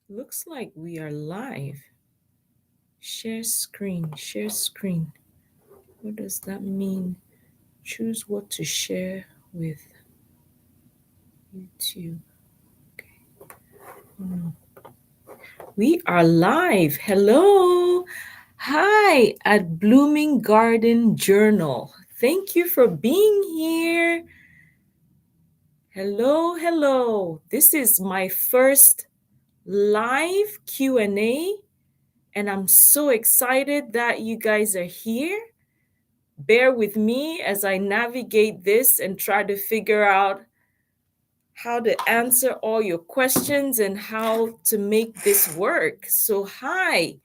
Looks like we are live. Share screen, share screen. What does that mean? Choose what to share with YouTube. Okay. We are live. Hello. Hi at Blooming Garden Journal. Thank you for being here. Hello, hello. This is my first live Q&A and I'm so excited that you guys are here. Bear with me as I navigate this and try to figure out how to answer all your questions and how to make this work. So, hi.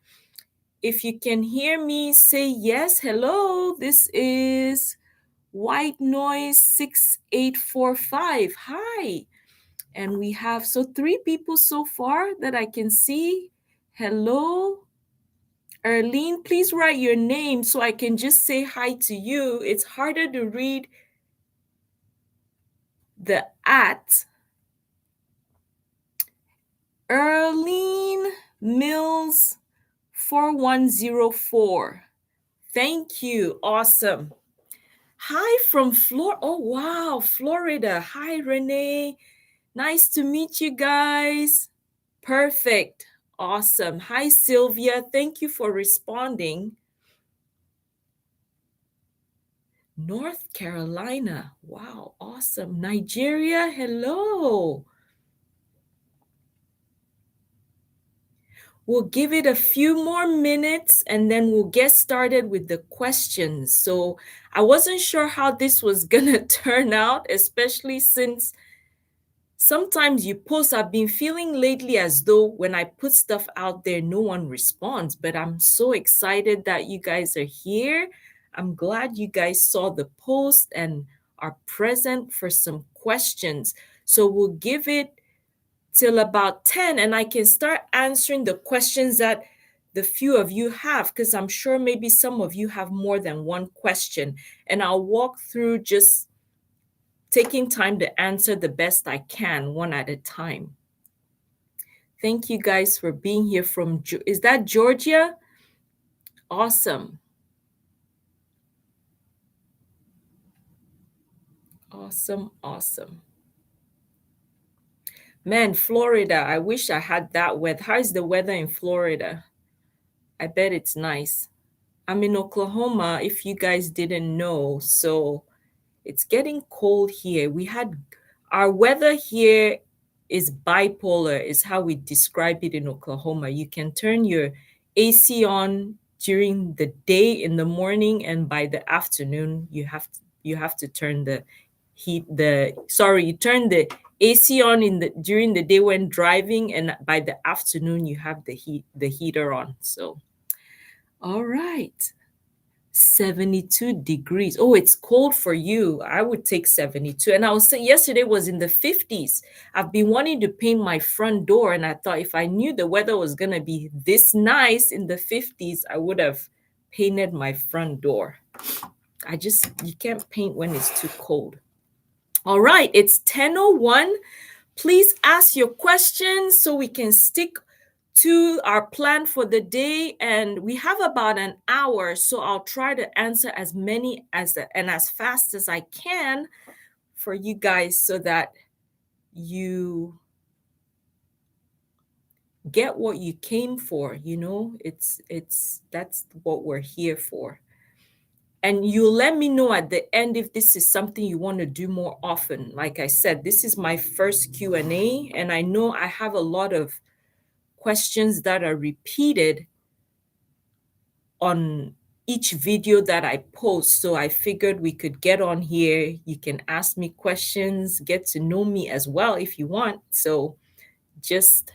If you can hear me, say yes. Hello. This is White Noise 6845. Hi. And we have three people so far that I can see. Hello. Erlene, please write your name so I can just say hi to you. It's harder to read the at. Erlene Mills 4104. Thank you. Awesome. Hi from Florida. Oh, wow. Florida. Hi, Renee. Nice to meet you guys. Perfect. Awesome. Hi, Sylvia. Thank you for responding. North Carolina. Wow, awesome. Nigeria, hello. We'll give it a few more minutes and then we'll get started with the questions. So I wasn't sure how this was going to turn out, especially since sometimes you post. I've been feeling lately as though when I put stuff out there, no one responds, but I'm so excited that you guys are here. I'm glad you guys saw the post and are present for some questions. So we'll give it till about 10 and I can start answering the questions that the few of you have, because I'm sure maybe some of you have more than one question. And I'll walk through just taking time to answer the best I can, one at a time. Thank you guys for being here from, is that Georgia? Awesome. Awesome, awesome. Man, Florida, I wish I had that weather. How's the weather in Florida? I bet it's nice. I'm in Oklahoma, if you guys didn't know. So it's getting cold here. Our weather here is bipolar, is how we describe it in Oklahoma. You can turn your AC on during the day in the morning, and by the afternoon, you have to turn you turn the AC on during the day when driving, and by the afternoon you have the heater on. So, all right. 72 degrees. Oh, it's cold for you. I would take 72. And I was saying yesterday was in the 50s. I've been wanting to paint my front door, and I thought if I knew the weather was going to be this nice in the 50s, I would have painted my front door. You can't paint when it's too cold. All right, it's 10:01. Please ask your questions so we can stick to our plan for the day, and we have about an hour, so I'll try to answer as many and as fast as I can for you guys so that you get what you came for. That's what we're here for. And you'll let me know at the end if this is something you want to do more often. Like I said, this is my first Q&A, and I know I have a lot of questions that are repeated on each video that I post. So I figured we could get on here. You can ask me questions, get to know me as well if you want. So just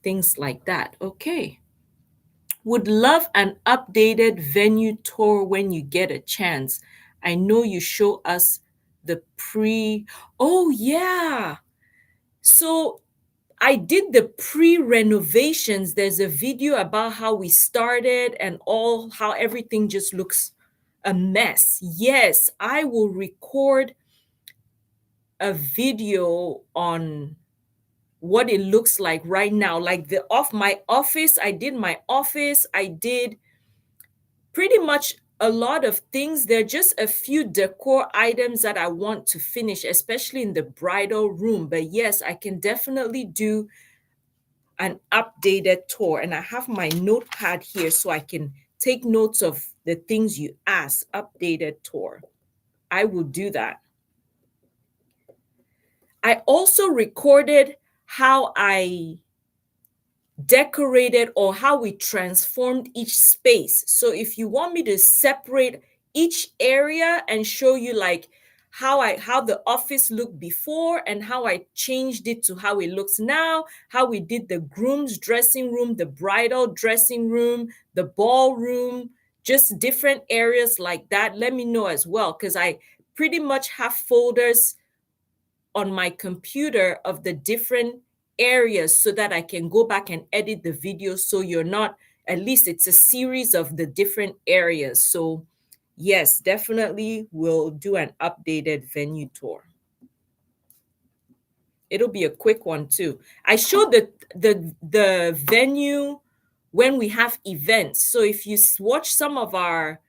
things like that. Okay. Would love an updated venue tour when you get a chance. I know you show us the Oh, yeah. So I did the pre-renovations. There's a video about how we started and how everything just looks a mess. Yes, I will record a video on what it looks like right now. Like my office, I did my office, I did pretty much a lot of things. There are just a few decor items that I want to finish, especially in the bridal room. But yes, I can definitely do an updated tour. And I have my notepad here so I can take notes of the things you asked. Updated tour. I will do that. I also recorded how I decorated or how we transformed each space. So if you want me to separate each area and show you like how the office looked before and how I changed it to how it looks now, how we did the groom's dressing room, the bridal dressing room, the ballroom, just different areas like that, let me know as well, because I pretty much have folders on my computer of the different areas so that I can go back and edit the video, so you're not, at least it's a series of the different areas. So yes, definitely we'll do an updated venue tour. It'll be a quick one too. I showed the venue when we have events. So if you watch some of our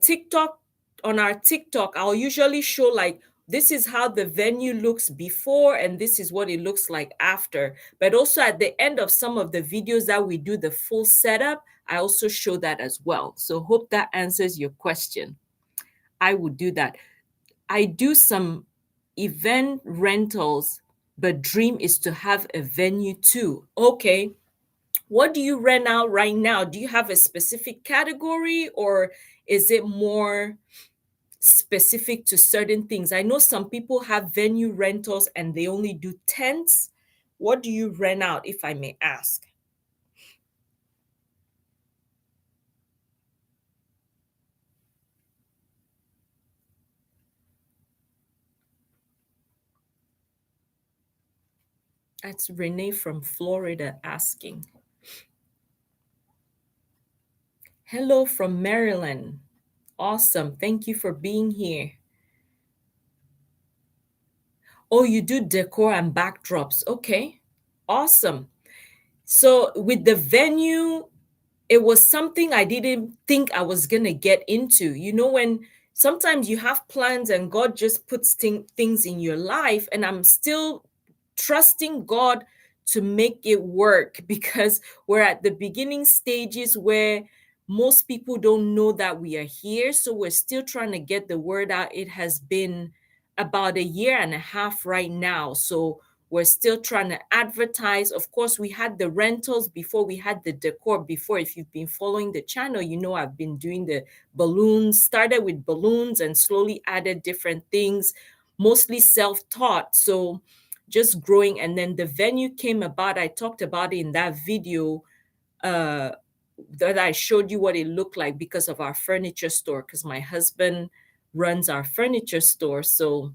TikTok, on our TikTok, I'll usually show like this is how the venue looks before and this is what it looks like after. But also at the end of some of the videos that we do the full setup, I also show that as well. So hope that answers your question. I would do that. I do some event rentals, but dream is to have a venue too. Okay. What do you rent out right now? Do you have a specific category or is it more specific to certain things? I know some people have venue rentals and they only do tents. What do you rent out, if I may ask? That's Renee from Florida asking. Hello from Maryland. Awesome. Thank you for being here. Oh, you do decor and backdrops. Okay. Awesome. So with the venue, it was something I didn't think I was going to get into. You know, when sometimes you have plans and God just puts things in your life, and I'm still trusting God to make it work because we're at the beginning stages where most people don't know that we are here. So we're still trying to get the word out. It has been about a year and a half right now. So we're still trying to advertise. Of course, we had the rentals before, we had the decor before. If you've been following the channel, you know I've been doing the balloons, started with balloons and slowly added different things, mostly self-taught. So just growing. And then the venue came about. I talked about it in that video that I showed you what it looked like because of our furniture store, because my husband runs our furniture store. So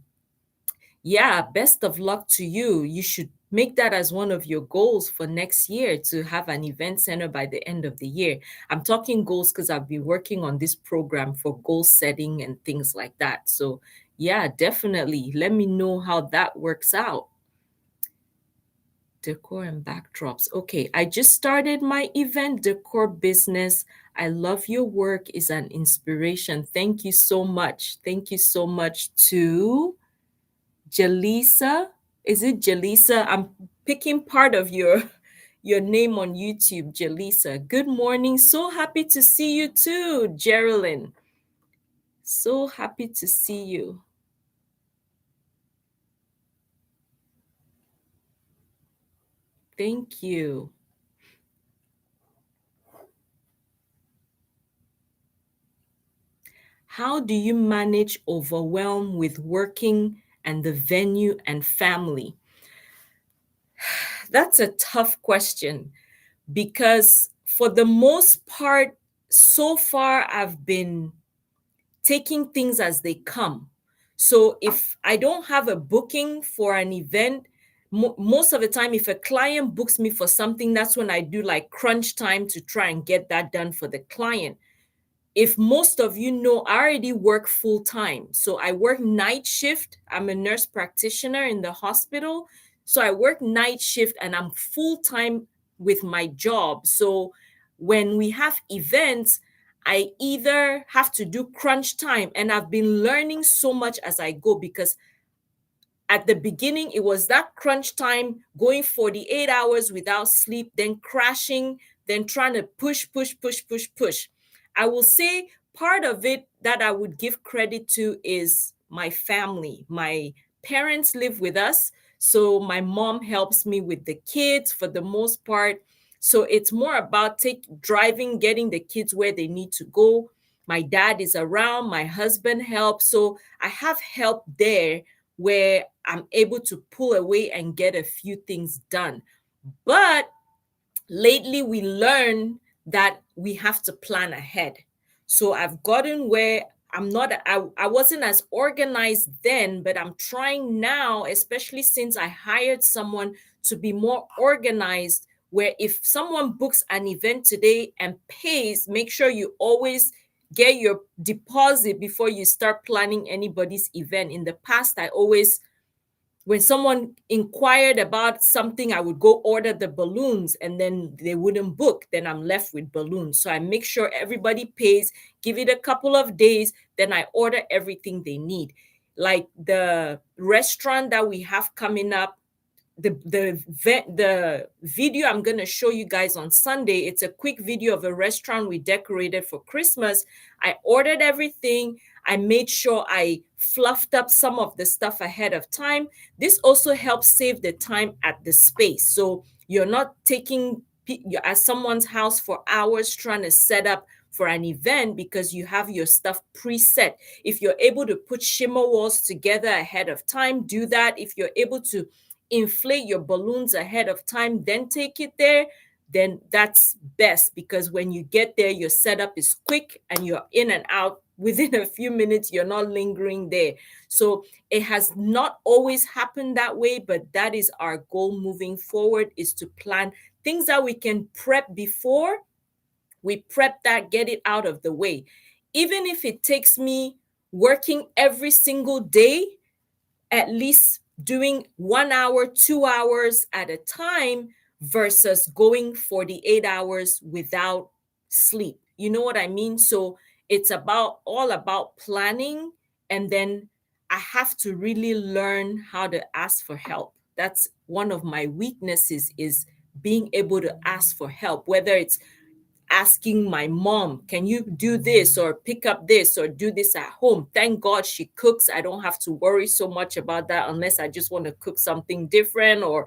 yeah, best of luck to you. You should make that as one of your goals for next year, to have an event center by the end of the year. I'm talking goals because I've been working on this program for goal setting and things like that. So yeah, definitely let me know how that works out. Decor and backdrops. Okay, I just started my event decor business. I love your work, is an inspiration. Thank you so much. Thank you so much to Jaleesa. Is it Jaleesa? I'm picking part of your name on YouTube, Jaleesa. Good morning. So happy to see you too, Geraldine. So happy to see you. Thank you. How do you manage overwhelm with working and the venue and family? That's a tough question because, for the most part, so far I've been taking things as they come. So if I don't have a booking for an event, most of the time, if a client books me for something, that's when I do like crunch time to try and get that done for the client. if most of you know, I already work full time. So I work night shift. I'm a nurse practitioner in the hospital. So I work night shift and I'm full time with my job. So when we have events, I either have to do crunch time, and I've been learning so much as I go, because at the beginning it was that crunch time, going 48 hours without sleep, then crashing, then trying to push. I will say part of it that I would give credit to is my family. My parents live with us, so my mom helps me with the kids for the most part. So it's more about driving, getting the kids where they need to go. My dad is around, my husband helps, so I have help there where I'm able to pull away and get a few things done. But lately, we learn that we have to plan ahead. So I've gotten where I wasn't as organized then, but I'm trying now, especially since I hired someone to be more organized. Where if someone books an event today and pays, make sure you always get your deposit before you start planning anybody's event. In the past, I always, when someone inquired about something, I would go order the balloons and then they wouldn't book. Then I'm left with balloons. So I make sure everybody pays, give it a couple of days, then I order everything they need. Like the restaurant that we have coming up, the video I'm going to show you guys on Sunday, it's a quick video of a restaurant we decorated for Christmas. I ordered everything. I made sure I fluffed up some of the stuff ahead of time. This also helps save the time at the space. So you're not you're at someone's house for hours trying to set up for an event, because you have your stuff preset. If you're able to put shimmer walls together ahead of time, do that. If you're able to inflate your balloons ahead of time, then take it there, then that's best, because when you get there, your setup is quick and you're in and out within a few minutes. You're not lingering there. So it has not always happened that way, but that is our goal moving forward, is to plan things that we can prep before. We prep that, get it out of the way. Even if it takes me working every single day, at least doing 1 hour, 2 hours at a time, versus going 48 hours without sleep. You know what I mean? So it's all about planning. And then I have to really learn how to ask for help. That's one of my weaknesses, is being able to ask for help, whether it's asking my mom, can you do this or pick up this or do this at home? Thank God she cooks. I don't have to worry so much about that, unless I just want to cook something different, or,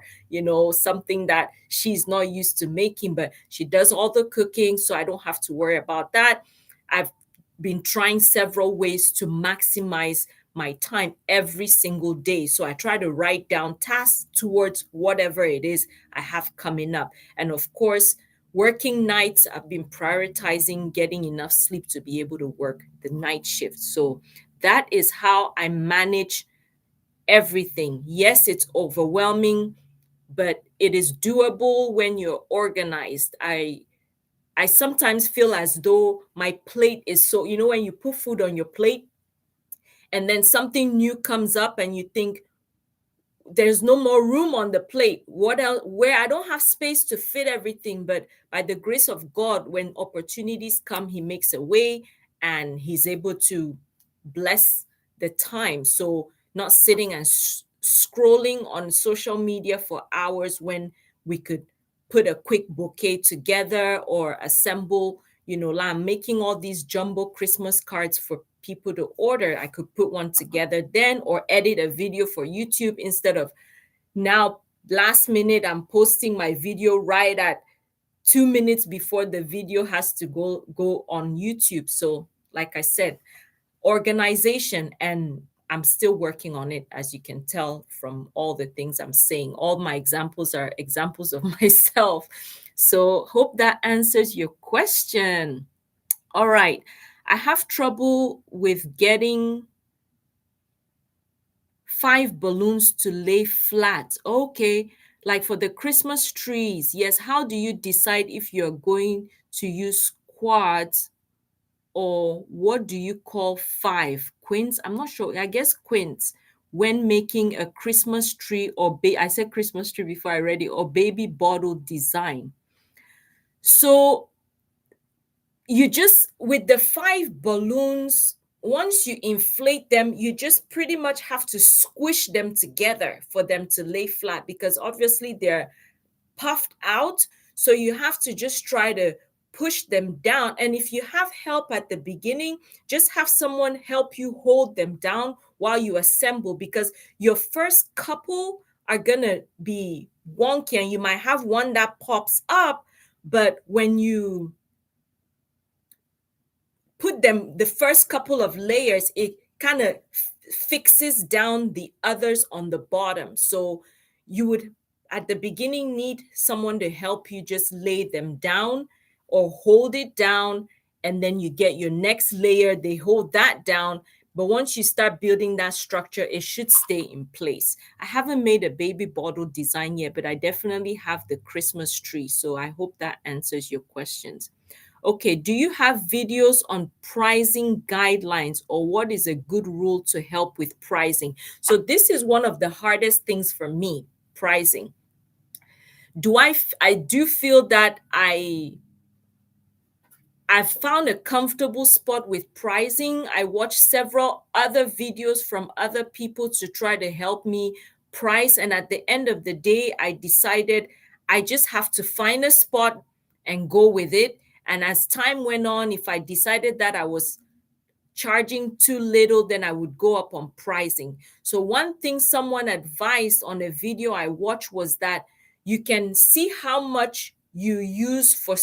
something that she's not used to making, but she does all the cooking, so I don't have to worry about that. I've been trying several ways to maximize my time every single day. So I try to write down tasks towards whatever it is I have coming up. And of course, working nights, I've been prioritizing getting enough sleep to be able to work the night shift. So that is how I manage everything. Yes, it's overwhelming, but it is doable when you're organized. I sometimes feel as though my plate is so, when you put food on your plate and then something new comes up and you think, there's no more room on the plate. What else? Where I don't have space to fit everything, but by the grace of God, when opportunities come, He makes a way and He's able to bless the time. So, not sitting and scrolling on social media for hours, when we could put a quick bouquet together or assemble. Like I'm making all these jumbo Christmas cards for people to order. I could put one together then, or edit a video for YouTube, instead of now last minute I'm posting my video right at 2 minutes before the video has to go on YouTube. So like I said, organization, and I'm still working on it, as you can tell from all the things I'm saying. All my examples are examples of myself. So hope that answers your question. All right. I have trouble with getting 5 balloons to lay flat. Okay. Like for the Christmas trees. Yes. How do you decide if you're going to use quads or what do you call five quints? I'm not sure. I guess quints when making a Christmas tree or I said Christmas tree before I read it, or baby bottle design. So you just, with the five balloons, once you inflate them, you just pretty much have to squish them together for them to lay flat, because obviously they're puffed out. So you have to just try to push them down. And if you have help at the beginning, just have someone help you hold them down while you assemble, because your first couple are going to be wonky and you might have one that pops up. But when you put them, the first couple of layers, it kind of fixes down the others on the bottom. So you would at the beginning need someone to help you just lay them down or hold it down, and then you get your next layer, they hold that down. But once you start building that structure, it should stay in place. I haven't made a baby bottle design yet, but I definitely have the Christmas tree. So I hope that answers your questions. Okay, do you have videos on pricing guidelines, or what is a good rule to help with pricing? So this is one of the hardest things for me, pricing. I do feel that I've found a comfortable spot with pricing. I watched several other videos from other people to try to help me price. And at the end of the day, I decided I just have to find a spot and go with it. And as time went on, if I decided that I was charging too little, then I would go up on pricing. So one thing someone advised on a video I watched was that you can see how much you use for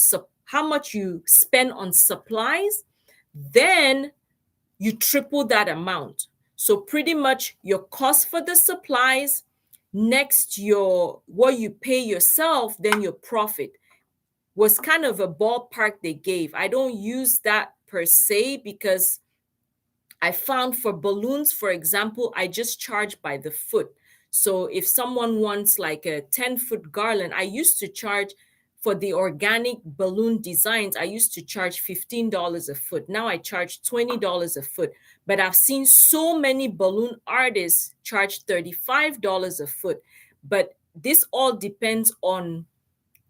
how much you spend on supplies, then you triple that amount. So pretty much your cost for the supplies, next your what you pay yourself, then your profit, was kind of a ballpark they gave. I don't use that per se, because I found for balloons, for example, I just charge by the foot. So if someone wants like a 10-foot garland, I used to charge for the organic balloon designs, I used to charge $15 a foot. Now I charge $20 a foot. But I've seen so many balloon artists charge $35 a foot. But this all depends on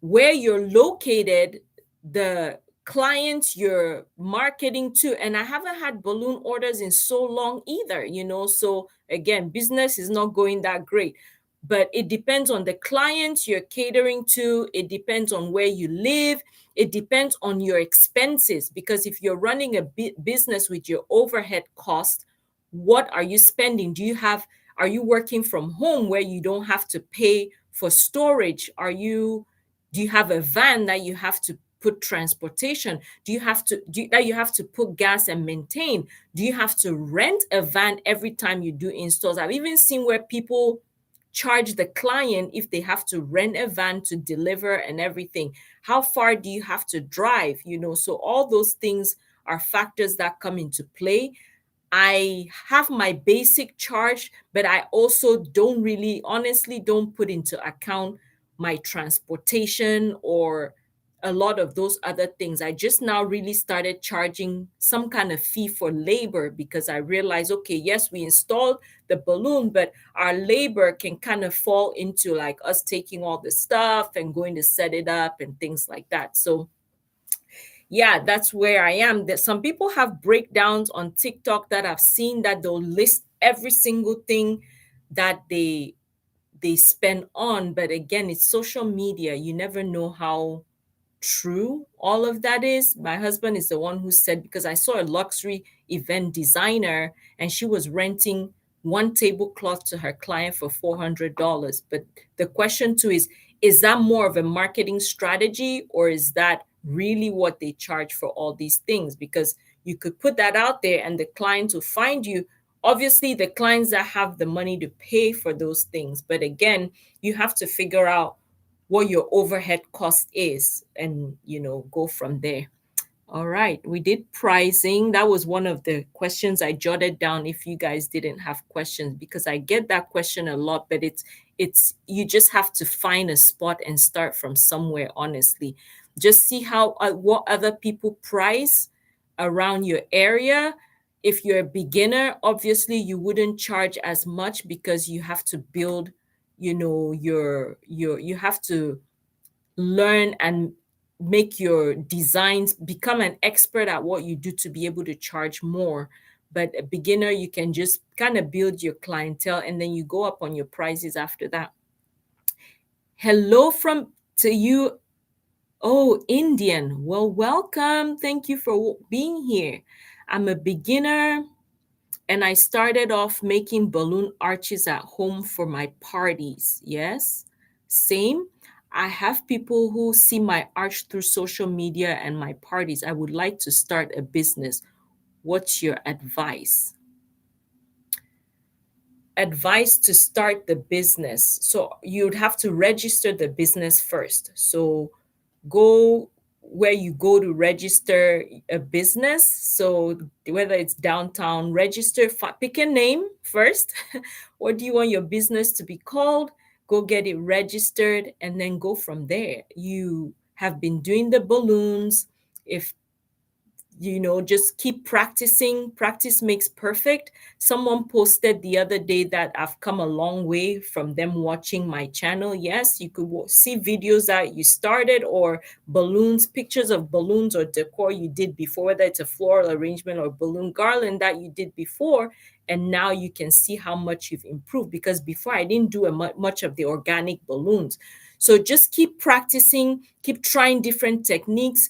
where you're located, the clients you're marketing to. And I haven't had balloon orders in so long either, So again, business is not going that great. But it depends on the clients you're catering to. It depends on where you live. It depends on your expenses. Because if you're running a business with your overhead cost, what are you spending? Are you working from home where you don't have to pay for storage? Do you have a van that you have to put transportation? That you have to put gas and maintain? Do you have to rent a van every time you do installs? I've even seen where people charge the client if they have to rent a van to deliver and everything. How far do you have to drive? So all those things are factors that come into play. I have my basic charge, but I also honestly don't put into account my transportation or a lot of those other things. I just now really started charging some kind of fee for labor, because I realized, okay, yes, we installed the balloon, but our labor can kind of fall into like us taking all the stuff and going to set it up and things like that. So yeah, that's where I am. That some people have breakdowns on TikTok that I've seen, that they'll list every single thing that they spend on. But again, it's social media. You never know how true all of that is. My husband is the one who said, because I saw a luxury event designer and she was renting one tablecloth to her client for $400. But the question too is that more of a marketing strategy, or is that really what they charge for all these things? Because you could put that out there and the client will find you. Obviously, the clients that have the money to pay for those things. But again, you have to figure out what your overhead cost is and go from there. All right, we did pricing. That was one of the questions I jotted down if you guys didn't have questions, because I get that question a lot. But it's you just have to find a spot and start from somewhere. Honestly, just see how what other people price, around your area. If you're a beginner, obviously you wouldn't charge as much because you have to build, you have to learn and make your designs, become an expert at what you do to be able to charge more. But a beginner, you can just kind of build your clientele and then you go up on your prices after that. Hello from to you. Oh, Indian. Well, welcome. Thank you for being here. I'm a beginner and I started off making balloon arches at home for my parties. Yes, same. I have people who see my arch through social media and my parties. I would like to start a business. What's your advice? Advice to start the business. So you'd have to register the business first. So go where you go to register a business. So whether it's downtown, register, pick a name first. What do you want your business to be called? Go get it registered and then go from there. You have been doing the balloons. If just keep practicing. Practice makes perfect. Someone posted the other day that I've come a long way from them watching my channel. Yes, you could see videos that you started, or balloons, pictures of balloons or decor you did before, whether it's a floral arrangement or balloon garland that you did before, and now you can see how much you've improved, because before I didn't do much of the organic balloons. So just keep practicing, keep trying different techniques.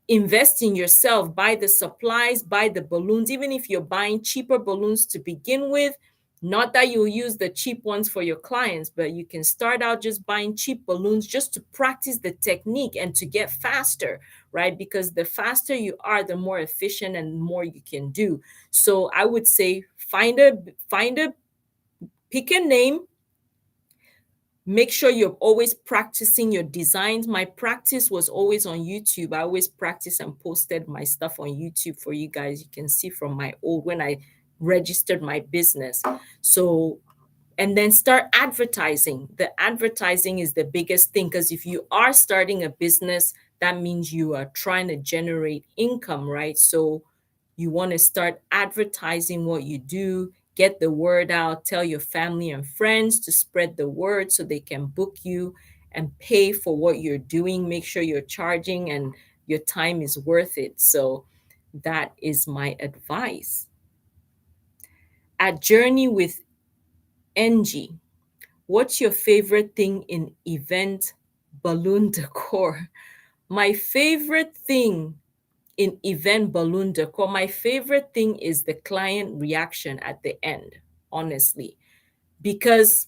Invest in yourself, buy the supplies, buy the balloons, even if you're buying cheaper balloons to begin with. Not that you'll use the cheap ones for your clients, but you can start out just buying cheap balloons just to practice the technique and to get faster, right? Because the faster you are, the more efficient and more you can do. So I would say pick a name. Make sure you're always practicing your designs. My practice was always on YouTube. I always practice and posted my stuff on YouTube for you guys. You can see from my old, when I registered my business. So, and then start advertising. The advertising is the biggest thing, because if you are starting a business, that means you are trying to generate income, right? So you want to start advertising what you do, get the word out, tell your family and friends to spread the word so they can book you and pay for what you're doing. Make sure you're charging and your time is worth it. So that is my advice. At Journey with Angie, what's your favorite thing in event balloon decor? My favorite thing in event balloon decor, my favorite thing is the client reaction at the end, honestly. Because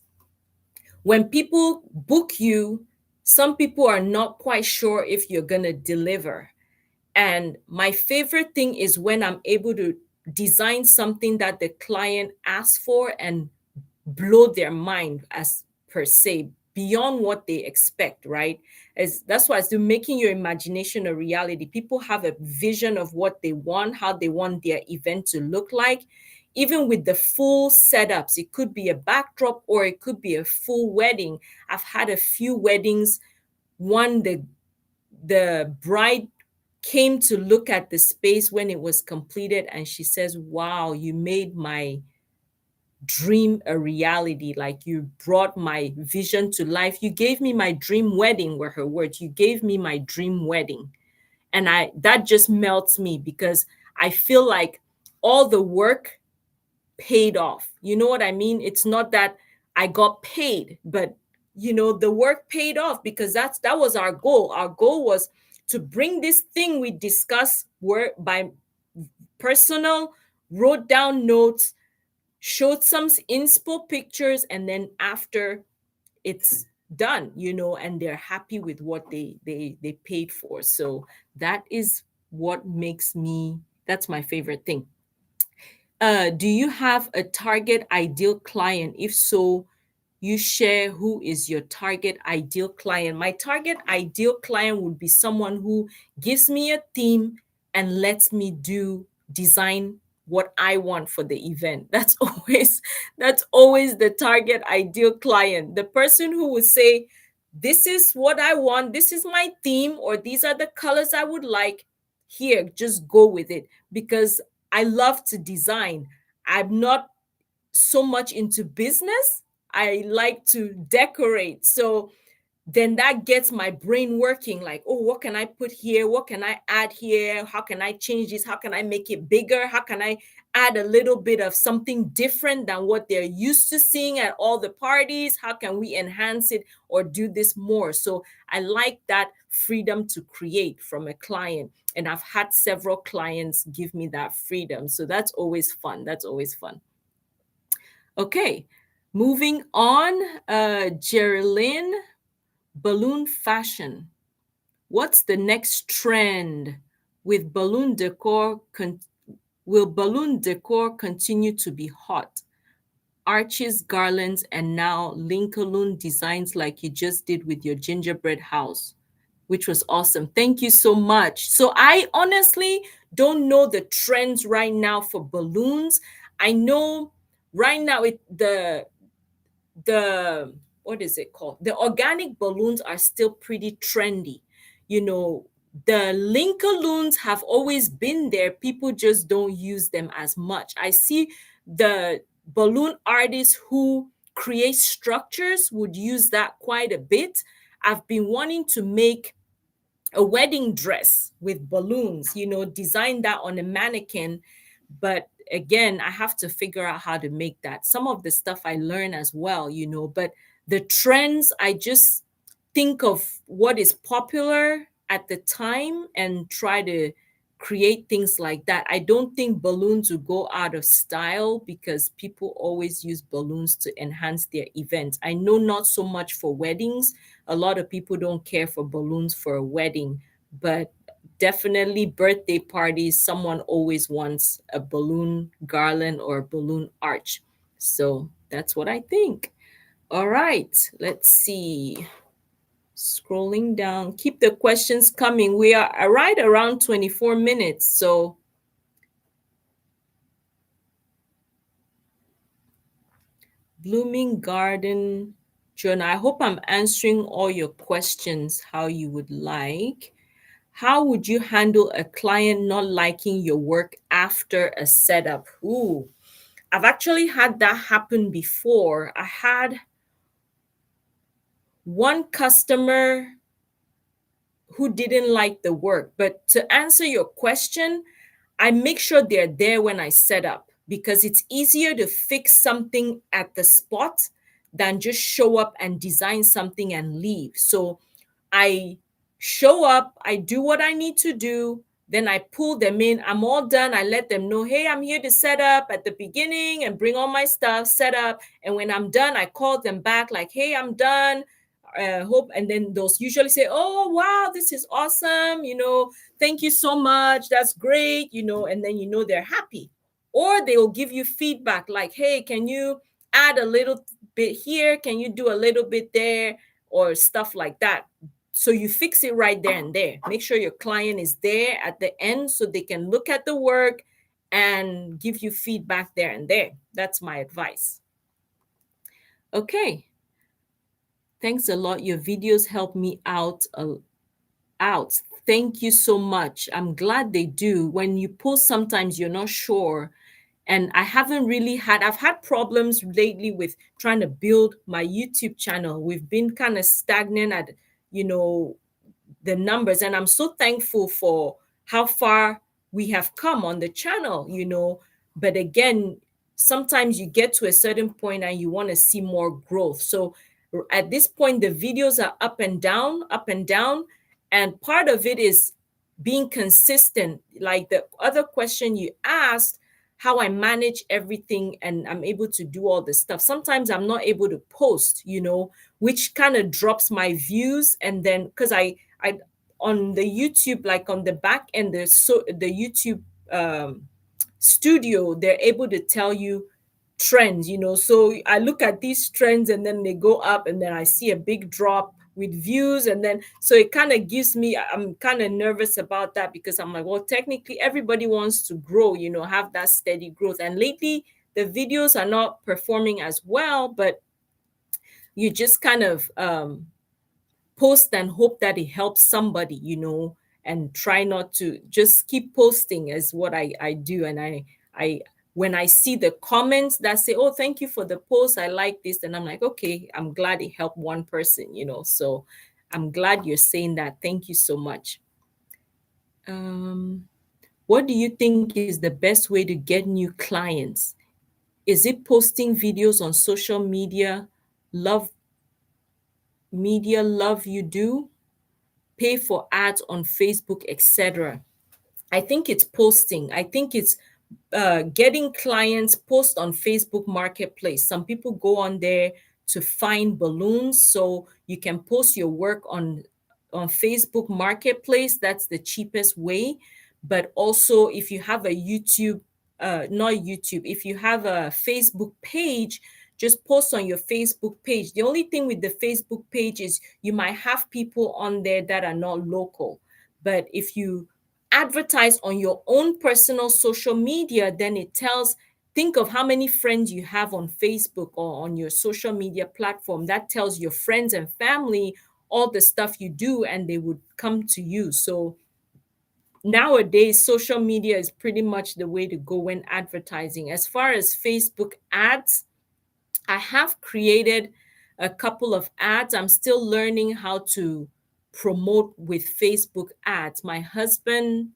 when people book you, some people are not quite sure if you're going to deliver. And my favorite thing is when I'm able to design something that the client asks for and blow their mind, as per se, beyond what they expect, right? As that's why it's making your imagination a reality. People have a vision of what they want, how they want their event to look like. Even with the full setups, it could be a backdrop or it could be a full wedding. I've had a few weddings. One, the bride came to look at the space when it was completed, and she says, "Wow, you made my dream a reality. Like, you brought my vision to life. You gave me my dream wedding," were her words. "You gave me my dream wedding." And that just melts me, because I feel like all the work paid off. You know what I mean? It's not that I got paid, but the work paid off, because that was our goal. Our goal was to bring this thing we discussed, word by personal, wrote down notes, showed some inspo pictures, and then after it's done, and they're happy with what they paid for. So that is what makes me, that's my favorite thing. Do you have a target ideal client? If so, you share who is your target ideal client. My target ideal client would be someone who gives me a theme and lets me design what I want for the event. That's always the target ideal client. The person who would say, "This is what I want, this is my theme, or these are the colors I would like. here, just go with it, because I love to design. I'm not so much into business. I like to decorate. So then that gets my brain working, like, oh, what can I put here? What can I add here? How can I change this? How can I make it bigger? How can I add a little bit of something different than what they're used to seeing at all the parties? How can we enhance it or do this more? So I like that freedom to create from a client. And I've had several clients give me that freedom. So that's always fun. That's always fun. Okay, moving on. Geraldine, balloon fashion. What's the next trend with balloon decor? Will balloon decor continue to be hot? Arches, garlands, and now Lincoln designs like you just did with your gingerbread house, which was awesome. Thank you so much. So I honestly don't know the trends right now for balloons. I know right now the what is it called? The organic balloons are still pretty trendy. You know, the Lincolns have always been there. People just don't use them as much. I see the balloon artists who create structures would use that quite a bit. I've been wanting to make a wedding dress with balloons, design that on a mannequin. But again, I have to figure out how to make that. Some of the stuff I learn as well, but the trends, I just think of what is popular at the time and try to create things like that. I don't think balloons will go out of style because people always use balloons to enhance their events. I know not so much for weddings. A lot of people don't care for balloons for a wedding, but definitely birthday parties, someone always wants a balloon garland or a balloon arch. So that's what I think. All right, let's see. Scrolling down, keep the questions coming. We are right around 24 minutes. So Blooming Garden, John, I hope I'm answering all your questions how you would like. How would you handle a client not liking your work after a setup? Ooh, I've actually had that happen before. I had one customer who didn't like the work. But to answer your question, I make sure they're there when I set up because it's easier to fix something at the spot than just show up and design something and leave. So I show up, I do what I need to do, then I pull them in. I'm all done. I let them know, hey, I'm here to set up at the beginning and bring all my stuff, set up. And when I'm done, I call them back like, hey, I'm done. Hope, and then they'll usually say, oh wow, this is awesome, thank you so much, that's great, and then they're happy. Or they will give you feedback like, hey, can you add a little bit here, can you do a little bit there, or stuff like that. So you fix it right there and there. Make sure your client is there at the end so they can look at the work and give you feedback there and there. That's my advice. Okay. Thanks a lot. Your videos help me out. Thank you so much. I'm glad they do. When you post, sometimes you're not sure. And I've had problems lately with trying to build my YouTube channel. We've been kind of stagnant at, the numbers. And I'm so thankful for how far we have come on the channel, But again, sometimes you get to a certain point and you want to see more growth. So at this point, the videos are up and down, up and down. And part of it is being consistent. Like the other question you asked, how I manage everything and I'm able to do all this stuff. Sometimes I'm not able to post, which kind of drops my views. And then because I on the YouTube, like on the back end, the YouTube studio, they're able to tell you trends, so I look at these trends and then they go up and then I see a big drop with views, and then so it kind of gives me, I'm kind of nervous about that because I'm like, well, technically everybody wants to grow, have that steady growth. And lately the videos are not performing as well, but you just kind of post and hope that it helps somebody, and try not to just keep posting as what I do. And I when I see the comments that say, oh, thank you for the post, I like this, and I'm like, okay, I'm glad it helped one person, So I'm glad you're saying that. Thank you so much. What do you think is the best way to get new clients? Is it posting videos on social love love you do, pay for ads on Facebook, etc.? I think it's posting. I think it's getting clients. Post on Facebook Marketplace. Some people go on there to find balloons, so you can post your work on Facebook Marketplace. That's the cheapest way. But also, if you have a not YouTube, if you have a Facebook page, just post on your Facebook page. The only thing with the Facebook page is you might have people on there that are not local. But if you advertise on your own personal social media, then think of how many friends you have on Facebook or on your social media platform. That tells your friends and family all the stuff you do, and they would come to you. So nowadays, social media is pretty much the way to go when advertising. As far as Facebook ads, I have created a couple of ads. I'm still learning how to promote with Facebook ads. My husband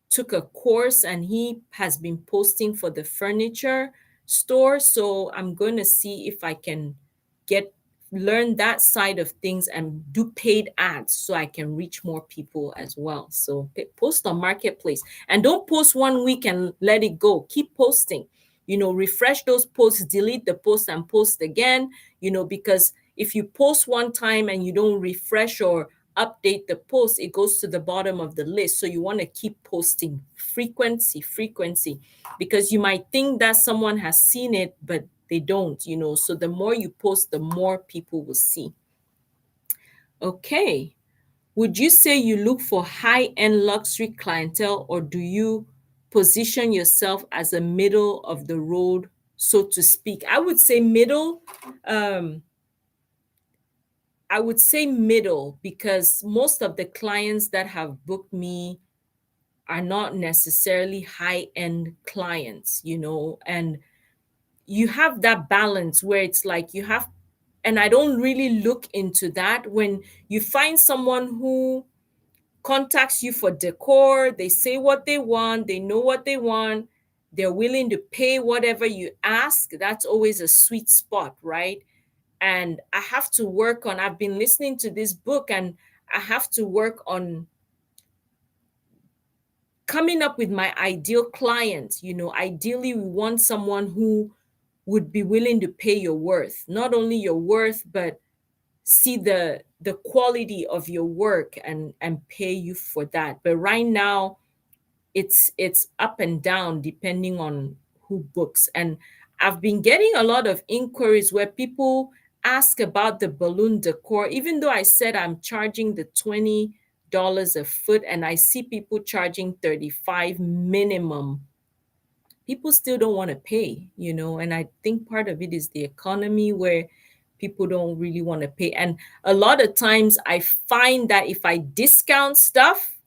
took a course and he has been posting for the furniture store. So I'm going to see if I can get learn that side of things and do paid ads so I can reach more people as well. So post on Marketplace, and don't post one week and let it go. Keep posting. Refresh those posts, delete the post and post again, because if you post one time and you don't refresh or update the post, it goes to the bottom of the list. So you want to keep posting. Frequency, because you might think that someone has seen it, but they don't. So the more you post, the more people will see. Okay. Would you say you look for high-end luxury clientele, or do you position yourself as a middle of the road, so to speak? I would say middle. I would say middle, because most of the clients that have booked me are not necessarily high-end clients, and you have that balance where it's like you have, and I don't really look into that. When you find someone who contacts you for decor, they say what they want, they know what they want, they're willing to pay whatever you ask, that's always a sweet spot, right? And I've been listening to this book, and I have to work on coming up with my ideal client. Ideally, we want someone who would be willing to pay your worth, not only your worth, but see the quality of your work and pay you for that. But right now, it's up and down depending on who books. And I've been getting a lot of inquiries where people ask about the balloon decor, even though I said I'm charging the $20 a foot, and I see people charging 35 minimum. People still don't want to pay, and I think part of it is the economy, where people don't really want to pay. And a lot of times I find that if I discount stuff,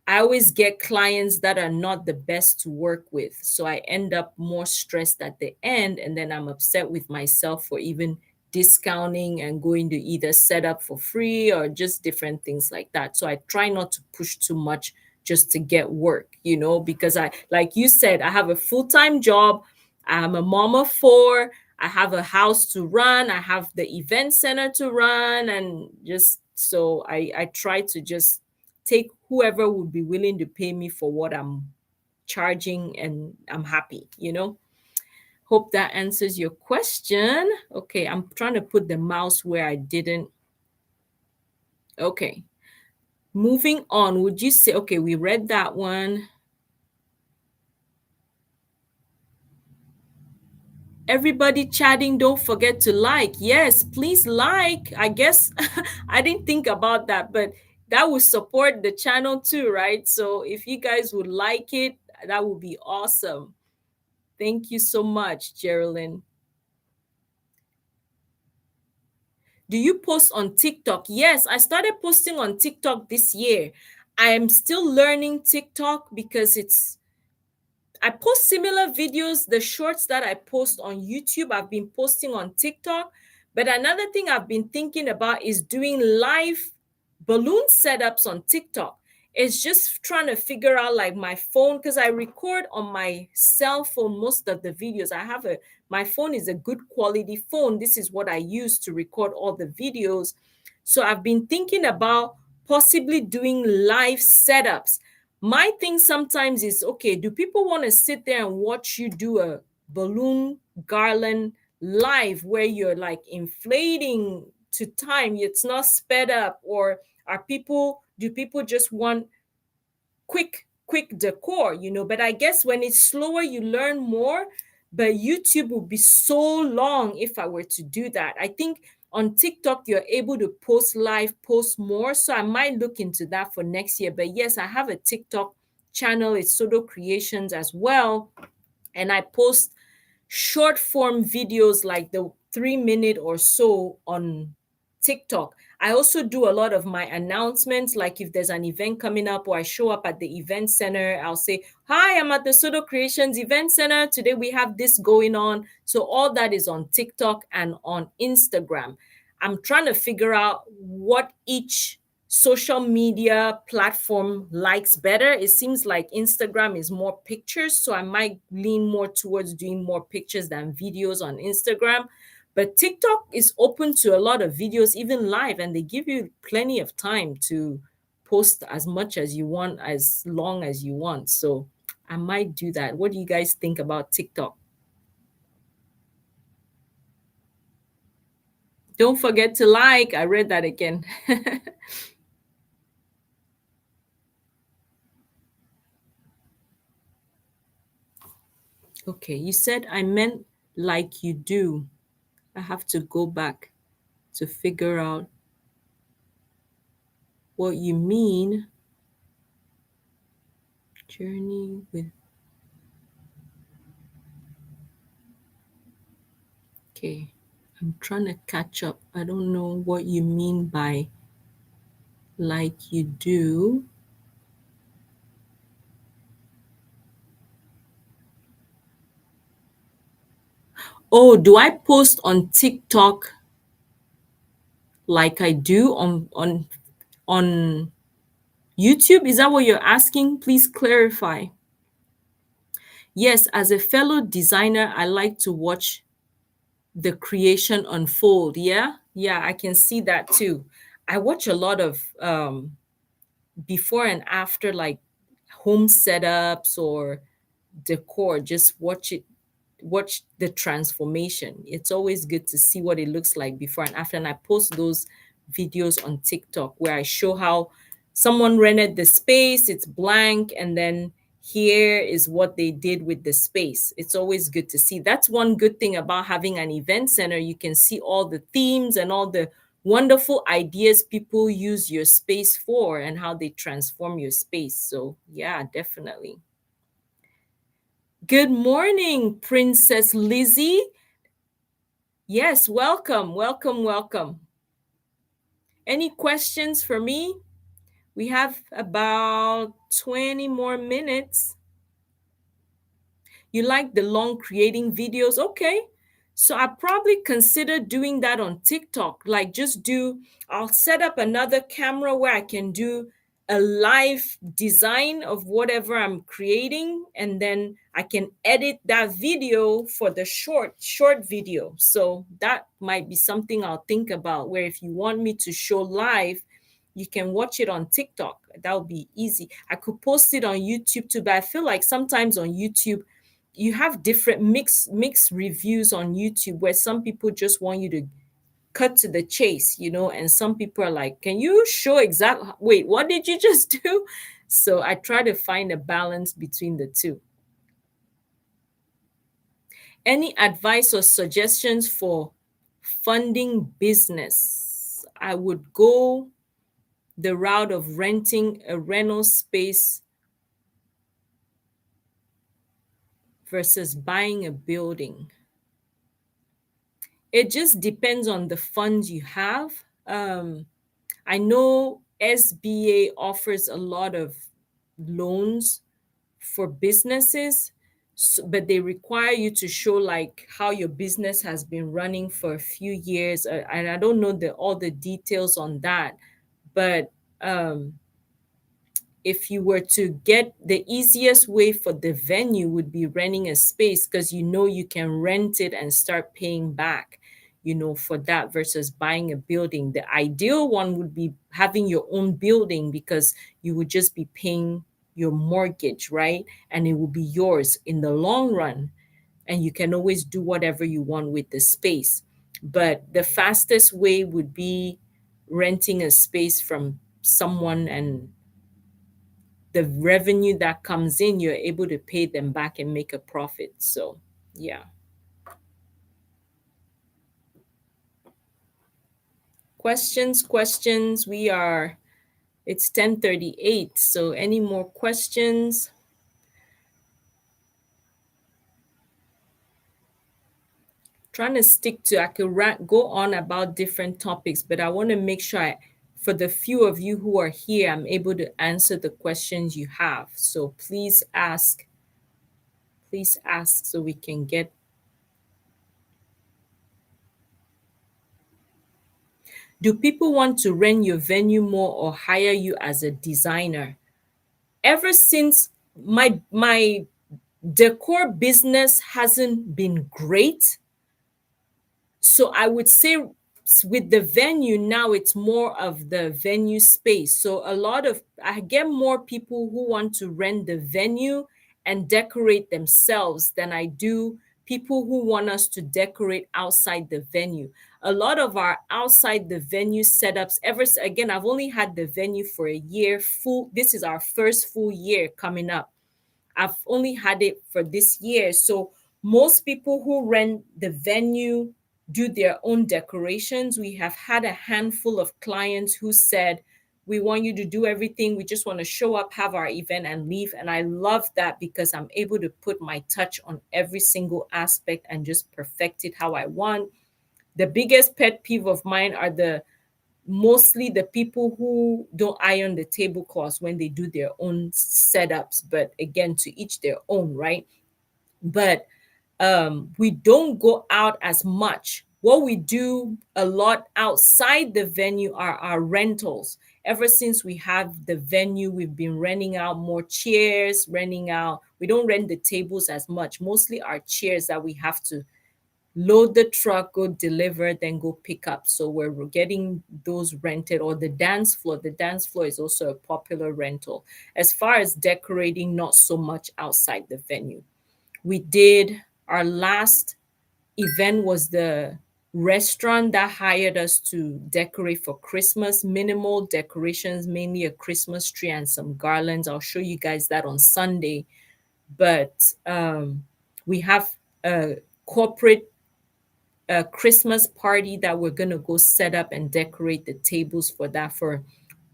I always get clients that are not the best to work with. So I end up more stressed at the end, and then I'm upset with myself for even discounting and going to either set up for free or just different things like that. So I try not to push too much just to get work, because like you said, I have a full-time job. I'm a mom of four. I have a house to run. I have the event center to run. And just so I try to just take whoever would be willing to pay me for what I'm charging, and I'm happy. Hope that answers your question. Okay, I'm trying to put the mouse where I didn't. Okay. Moving on, would you say, okay, we read that one. Everybody chatting, don't forget to like. Yes, please like. I guess I didn't think about that, but that would support the channel too, right? So if you guys would like it, that would be awesome. Thank you so much, Geraldine. Do you post on TikTok? Yes, I started posting on TikTok this year. I am still learning TikTok because I post similar videos, the shorts that I post on YouTube, I've been posting on TikTok. But another thing I've been thinking about is doing live balloon setups on TikTok. It's just trying to figure out like my phone, because I record on my cell phone most of the videos. My phone is a good quality phone. This is what I use to record all the videos. So I've been thinking about possibly doing live setups. My thing sometimes is, okay, do people want to sit there and watch you do a balloon garland live where you're like inflating to time, it's not sped up? Or do people just want quick decor, but I guess when it's slower you learn more. But YouTube would be so long if I were to do that. I think on TikTok you're able to post more, so I might look into that for next year. But yes, I have a TikTok channel. It's Sodo Creations as well, and I post short form videos like the 3 minute or so on TikTok. I also do a lot of my announcements, like if there's an event coming up or I show up at the event center, I'll say, "Hi, I'm at the Sodo Creations Event Center. Today we have this going on." So all that is on TikTok and on Instagram. I'm trying to figure out what each social media platform likes better. It seems like Instagram is more pictures, so I might lean more towards doing more pictures than videos on Instagram. But TikTok is open to a lot of videos, even live, and they give you plenty of time to post as much as you want, as long as you want. So I might do that. What do you guys think about TikTok? Don't forget to like. I read that again. Okay, you said I meant like you do. I have to go back to figure out what you mean. Journey with. Okay, I'm trying to catch up. I don't know what you mean by like you do. Oh, do I post on TikTok like I do on YouTube? Is that what you're asking? Please clarify. Yes, as a fellow designer, I like to watch the creation unfold. Yeah, yeah, I can see that too. I watch a lot of before and after, like home setups or decor. Just watch the transformation. It's always good to see what it looks like before and after. And I post those videos on TikTok where I show how someone rented the space, it's blank, and then here is what they did with the space. It's always good to see. That's one good thing about having an event center. You can see all the themes and all the wonderful ideas people use your space for and how they transform your space. So, yeah, definitely. Good morning, Princess Lizzie. Yes, welcome, welcome, welcome. Any questions for me? We have about 20 more minutes. You like the long creating videos? Okay. So I probably consider doing that on TikTok. Like I'll set up another camera where I can do a live design of whatever I'm creating, and then I can edit that video for the short video. So that might be something I'll think about, where if you want me to show live, you can watch it on TikTok. That would be easy. I could post it on YouTube too, but I feel like sometimes on YouTube you have different mixed reviews on YouTube, where some people just want you to cut to the chase, and some people are like, "Can you show exactly? Wait, what did you just do?" So I try to find a balance between the two. Any advice or suggestions for funding business? I would go the route of renting a rental space versus buying a building. It just depends on the funds you have. I know SBA offers a lot of loans for businesses, but they require you to show like how your business has been running for a few years. And I don't know all the details on that, but um, if you were to get, the easiest way for the venue would be renting a space, because you know you can rent it and start paying back, for that, versus buying a building. The ideal one would be having your own building, because you would just be paying your mortgage, right? And it will be yours in the long run, and you can always do whatever you want with the space. But the fastest way would be renting a space from someone, and the revenue that comes in, you're able to pay them back and make a profit. So, yeah. Questions. It's 10:38. So, any more questions? Trying to stick to, I could go on about different topics, but I want to make sure for the few of you who are here, I'm able to answer the questions you have. So, please ask. Please ask so we can get. Do people want to rent your venue more or hire you as a designer? Ever since my decor business hasn't been great, so I would say with the venue now, it's more of the venue space. So I get more people who want to rent the venue and decorate themselves than I do people who want us to decorate outside the venue. A lot of our outside the venue setups, again, I've only had the venue for a year full. This is our first full year coming up. I've only had it for this year. So most people who rent the venue do their own decorations. We have had a handful of clients who said, we want you to do everything. We just want to show up, have our event, and leave. And I love that, because I'm able to put my touch on every single aspect and just perfect it how I want. The biggest pet peeve of mine are mostly the people who don't iron the tablecloths when they do their own setups. But again, to each their own, right? But we don't go out as much. What we do a lot outside the venue are our rentals. Ever since we have the venue, we've been renting out more chairs, we don't rent the tables as much, mostly our chairs that we have to load the truck, go deliver, then go pick up. So we're getting those rented, or the dance floor. The dance floor is also a popular rental. As far as decorating, not so much outside the venue. We did our last event was the restaurant that hired us to decorate for Christmas. Minimal decorations, mainly a Christmas tree and some garlands. I'll show you guys that on Sunday. But we have a corporate Christmas party that we're going to go set up and decorate the tables for that, for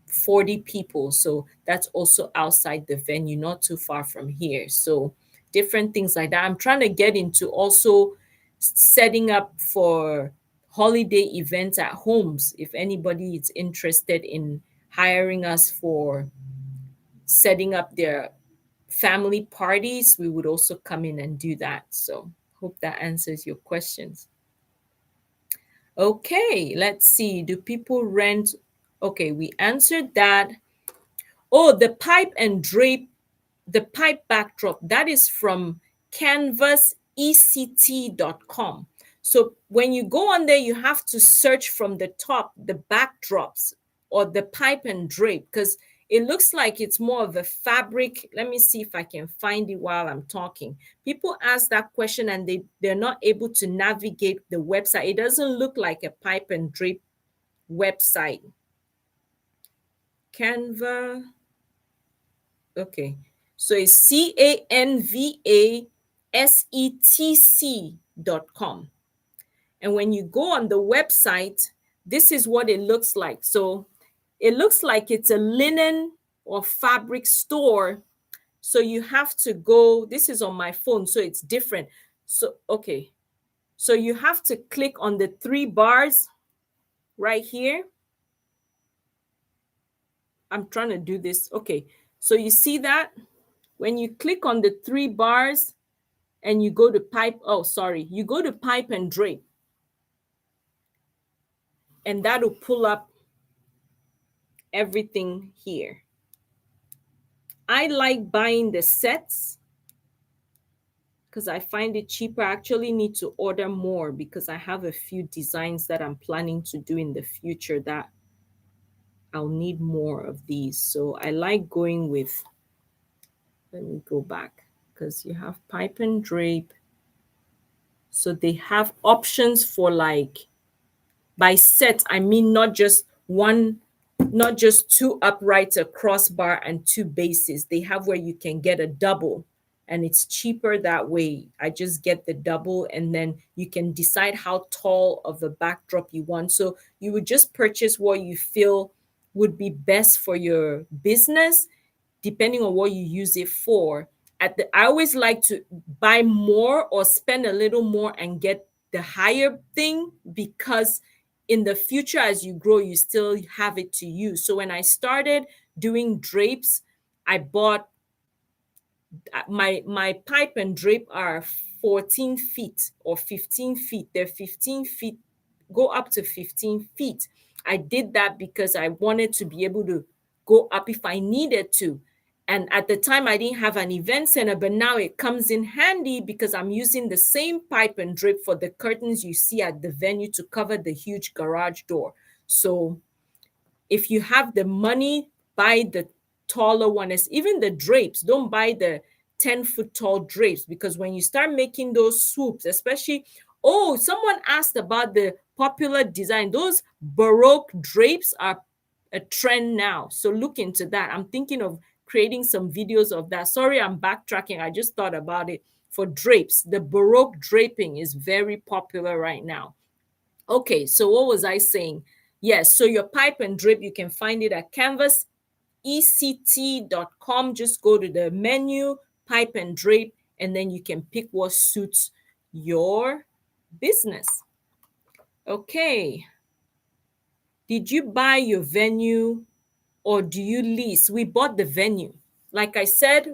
40 people. So that's also outside the venue, not too far from here. So different things like that. I'm trying to get into also setting up for holiday events at homes. If anybody is interested in hiring us for setting up their family parties, we would also come in and do that. So hope that answers your questions. Okay, let's see. Do people rent? Okay, we answered that. Oh, the pipe and drape, the pipe backdrop, that is from canvasect.com. So when you go on there, you have to search from the top, the backdrops or the pipe and drape, because it looks like it's more of a fabric. Let me see if I can find it while I'm talking. People ask that question and they're not able to navigate the website. It doesn't look like a pipe and drape website. Canva. Okay. So it's canvasetc.com. And when you go on the website, this is what it looks like. So it looks like it's a linen or fabric store. So you have to go, this is on my phone, so it's different. So, okay. So you have to click on the 3 bars right here. I'm trying to do this. Okay. So you see that when you click on the 3 bars and you go to pipe, you go to pipe and drape, and that'll pull up everything here. I like buying the sets because I find it cheaper. I actually need to order more because I have a few designs that I'm planning to do in the future that I'll need more of these. So I like going with, let me go back, because you have pipe and drape. So they have options for, like, by set, I mean not just one, not just two uprights, a crossbar, and two bases. They have where you can get a double, and it's cheaper that way. I just get the double, and then you can decide how tall of a backdrop you want. So you would just purchase what you feel would be best for your business, depending on what you use it for. I always like to buy more or spend a little more and get the higher thing, because in the future, as you grow, you still have it to use. So when I started doing drapes, I bought my pipe and drape are 14 feet or 15 feet. They're 15 feet, go up to 15 feet. I did that because I wanted to be able to go up if I needed to. And at the time, I didn't have an event center, but now it comes in handy because I'm using the same pipe and drape for the curtains you see at the venue to cover the huge garage door. So if you have the money, buy the taller one. As even the drapes, don't buy the 10-foot tall drapes, because when you start making those swoops, especially, someone asked about the popular design. Those Baroque drapes are a trend now. So look into that. I'm thinking of creating some videos of that. Sorry, I'm backtracking. I just thought about it. For drapes, the Baroque draping is very popular right now. Okay, so what was I saying? Yes, so your pipe and drape, you can find it at canvasect.com. Just go to the menu, pipe and drape, and then you can pick what suits your business. Okay. Did you buy your venue or do you lease? We bought the venue. Like I said,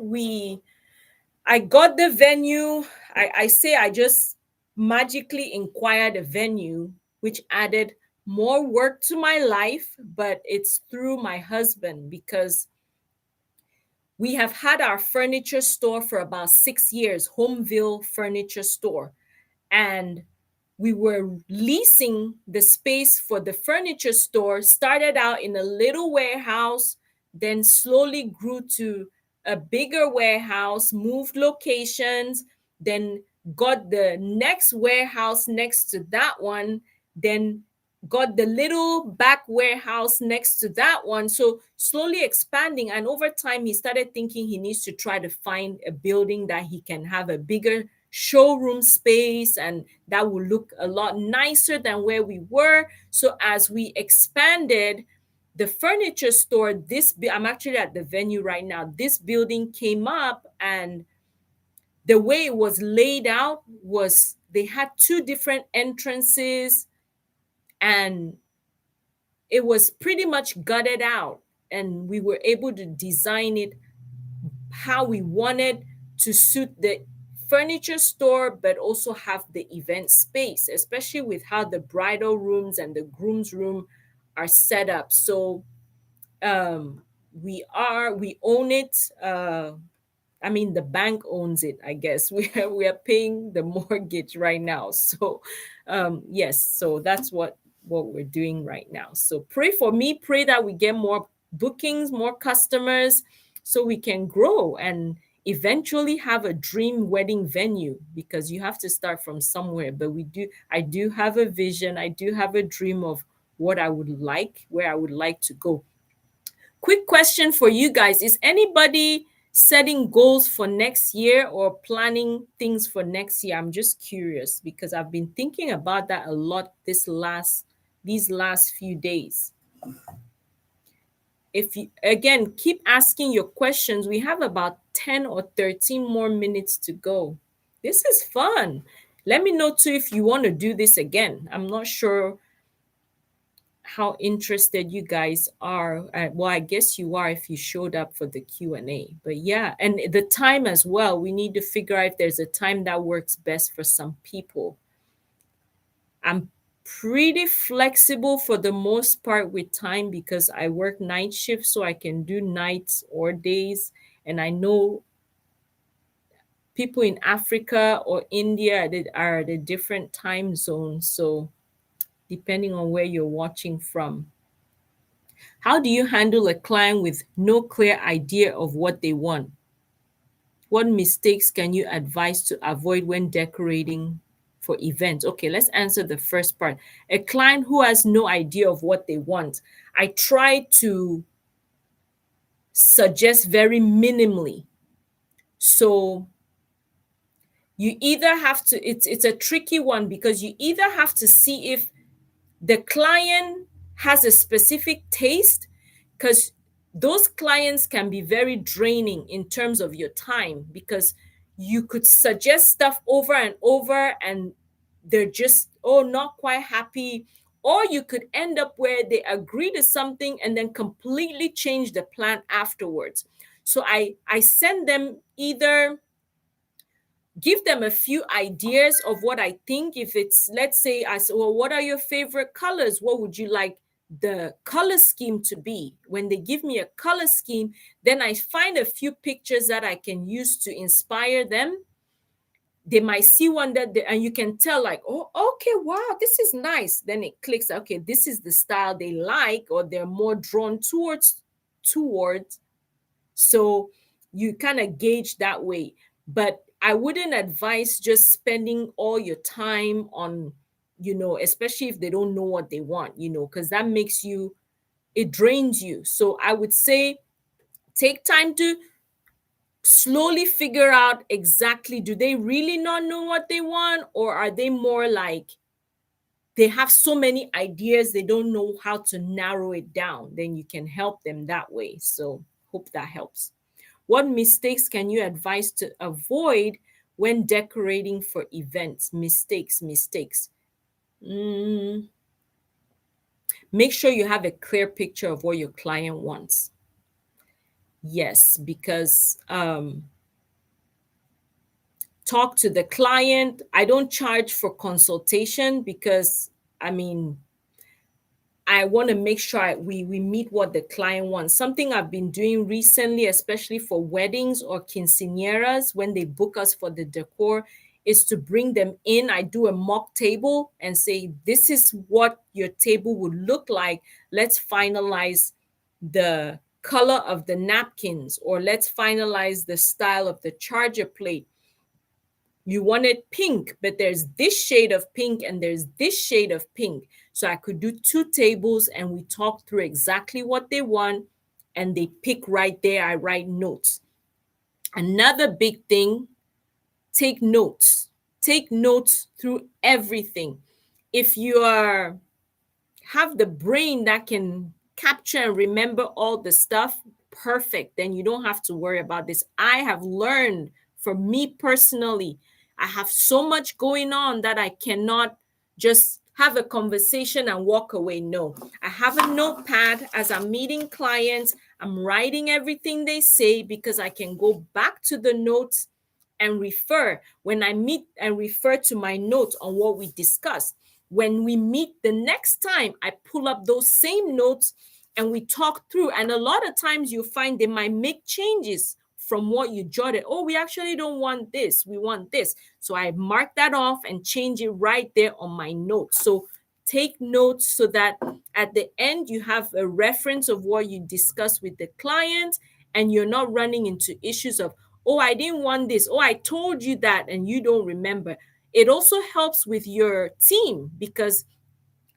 I got the venue. I say I just magically inquired a venue, which added more work to my life, but it's through my husband, because we have had our furniture store for about 6 years, Homeville Furniture Store. And we were leasing the space for the furniture store. Started out in a little warehouse, then slowly grew to a bigger warehouse, moved locations, then got the next warehouse next to that one, then got the little back warehouse next to that one. So slowly expanding. And over time, he started thinking he needs to try to find a building that he can have a bigger showroom space, and that will look a lot nicer than where we were. So as we expanded the furniture store, I'm actually at the venue right now. This building came up, and the way it was laid out was they had two different entrances, and it was pretty much gutted out, and we were able to design it how we wanted to suit the furniture store, but also have the event space, especially with how the bridal rooms and the groom's room are set up. So we own it. I mean, the bank owns it, I guess. We are paying the mortgage right now. So yes, so that's what we're doing right now. So pray for me, pray that we get more bookings, more customers, so we can grow and eventually have a dream wedding venue, because you have to start from somewhere. But I do have a vision, I do have a dream of what I would like, where I would like to go. Quick question for you guys. Is anybody setting goals for next year or planning things for next year? I'm just curious, because I've been thinking about that a lot these last few days. If you, again, keep asking your questions. We have about 10 or 13 more minutes to go. This is fun. Let me know too if you want to do this again. I'm not sure how interested you guys are. Well, I guess you are if you showed up for the Q&A. But yeah, and the time as well. We need to figure out if there's a time that works best for some people. I'm pretty flexible for the most part with time because I work night shifts, so I can do nights or days. And I know people in Africa or India are at a different time zone. So depending on where you're watching from. How do you handle a client with no clear idea of what they want? What mistakes can you advise to avoid when decorating for events? Okay, let's answer the first part. A client who has no idea of what they want, I try to suggest very minimally. So you either have to, it's a tricky one because you either have to see if the client has a specific taste, because those clients can be very draining in terms of your time, because you could suggest stuff over and over and they're just not quite happy, or you could end up where they agree to something and then completely change the plan afterwards. So I send them, either give them a few ideas of what I think. If it's, let's say, I said, well, what are your favorite colors? What would you like the color scheme to be? When they give me a color scheme, then I find a few pictures that I can use to inspire them. They might see one and you can tell, like, oh, okay, wow, this is nice. Then it clicks, okay, this is the style they like, or they're more drawn towards. So you kind of gauge that way. But I wouldn't advise just spending all your time on, especially if they don't know what they want, because that makes you, it drains you. So I would say take time to slowly figure out exactly, do they really not know what they want, or are they more like they have so many ideas they don't know how to narrow it down? Then you can help them that way. So hope that helps. What mistakes can you advise to avoid when decorating for events? Mistakes. Mm, Make sure you have a clear picture of what your client wants. Yes, because talk to the client. I don't charge for consultation because, I mean, I want to make sure we meet what the client wants. Something I've been doing recently, especially for weddings or quinceañeras, when they book us for the decor, is to bring them in. I do a mock table and say, this is what your table would look like. Let's finalize the color of the napkins, or let's finalize the style of the charger plate. You want it pink, but there's this shade of pink and there's this shade of pink. So I could do 2 tables and we talk through exactly what they want, and they pick right there. I write notes. Another big thing, take notes. Take notes through everything. If you have the brain that can capture and remember all the stuff, perfect. Then you don't have to worry about this. I have learned, for me personally, I have so much going on that I cannot just have a conversation and walk away. No, I have a notepad. As I'm meeting clients, I'm writing everything they say, because I can go back to the notes and refer. When I meet and refer to my notes on what we discussed. When we meet the next time, I pull up those same notes and we talk through. And a lot of times you find they might make changes from what you jotted. Oh, we actually don't want this. We want this. So I mark that off and change it right there on my notes. So take notes so that at the end you have a reference of what you discussed with the client, and you're not running into issues of, oh, I didn't want this. Oh, I told you that and you don't remember. It also helps with your team, because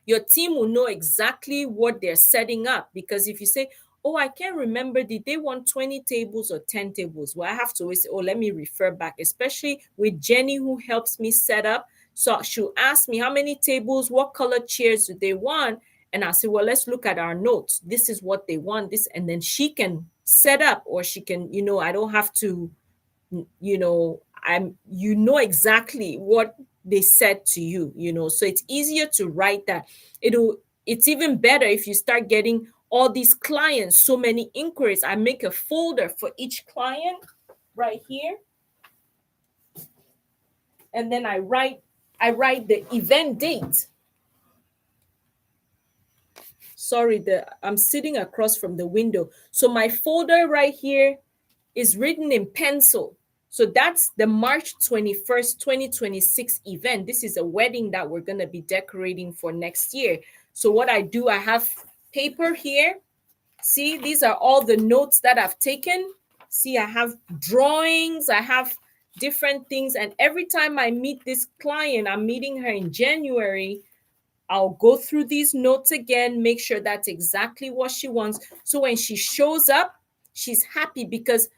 your team will know exactly what they're setting up. Because if you say, oh, I can't remember, did they want 20 tables or 10 tables? Well, I have to always say, oh, let me refer back, especially with Jenny, who helps me set up. So she'll ask me how many tables, what color chairs do they want? And I'll say, well, let's look at our notes. This is what they want, this. And then she can set up, or she can, I don't have to, exactly what they said to you, so it's easier to write that. It's even better if you start getting all these clients, so many inquiries. I make a folder for each client right here, and then I write the event date. Sorry, I'm sitting across from the window. So my folder right here is written in pencil. So that's the March 21st, 2026 event. This is a wedding that we're going to be decorating for next year. So what I do, I have paper here. See, these are all the notes that I've taken. See, I have drawings, I have different things. And every time I meet this client, I'm meeting her in January, I'll go through these notes again, make sure that's exactly what she wants. So when she shows up, she's happy, because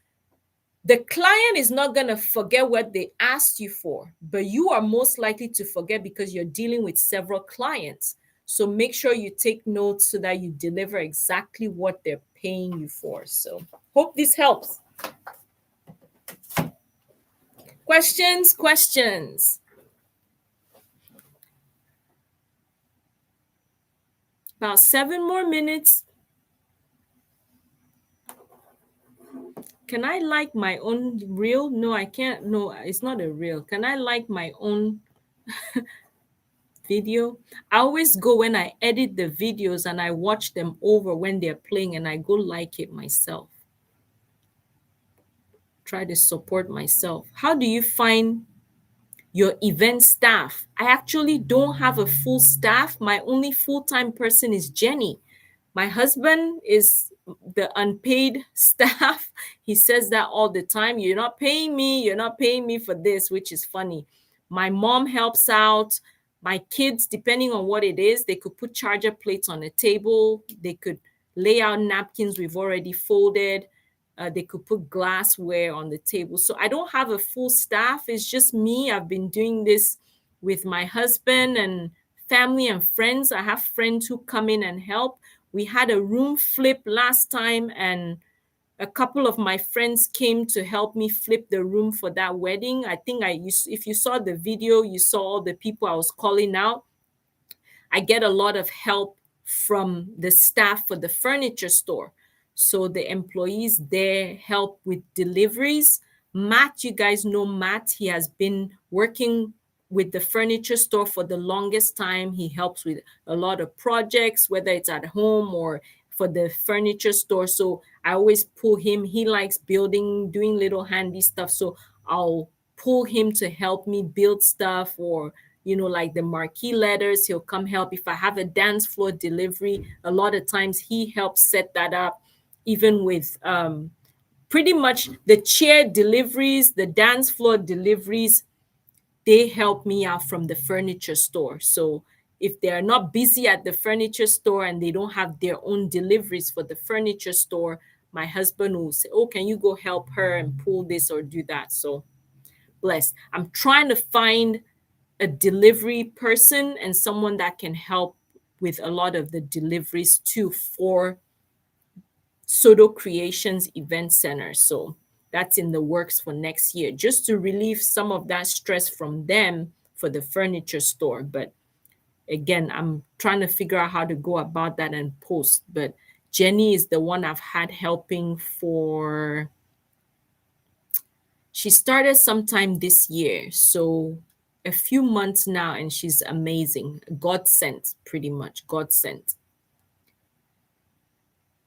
the client is not going to forget what they asked you for, but you are most likely to forget because you're dealing with several clients. So make sure you take notes so that you deliver exactly what they're paying you for. So hope this helps. Questions? About 7 more minutes. Can I like my own reel? No, I can't. No, it's not a reel. Can I like my own video? I always go when I edit the videos and I watch them over when they're playing, and I go like it myself. Try to support myself. How do you find your event staff? I actually don't have a full staff. My only full-time person is Jenny. My husband is the unpaid staff. He says that all the time. You're not paying me for this, which is funny. My mom helps out. My kids, depending on what it is, they could put charger plates on the table. They could lay out napkins we've already folded. They could put glassware on the table. So I don't have a full staff. It's just me. I've been doing this with my husband and family and friends. I have friends who come in and help. We had a room flip last time, and a couple of my friends came to help me flip the room for that wedding. I think if you saw the video, you saw all the people I was calling out. I get a lot of help from the staff for the furniture store. So the employees there help with deliveries. Matt, you guys know Matt. He has been working with the furniture store for the longest time. He helps with a lot of projects, whether it's at home or for the furniture store. So I always pull him. He likes building, doing little handy stuff. So I'll pull him to help me build stuff, or like the marquee letters, he'll come help. If I have a dance floor delivery, a lot of times he helps set that up. Even with pretty much the chair deliveries, the dance floor deliveries, they help me out from the furniture store. So if they're not busy at the furniture store and they don't have their own deliveries for the furniture store, my husband will say, oh, can you go help her and pull this or do that? So blessed. I'm trying to find a delivery person and someone that can help with a lot of the deliveries too for Soto Creations Event Center. So that's in the works for next year, just to relieve some of that stress from them for the furniture store. But again, I'm trying to figure out how to go about that and post. But Jenny is the one I've had helping for, she started sometime this year. So a few months now, and she's amazing. God sent, pretty much. God sent.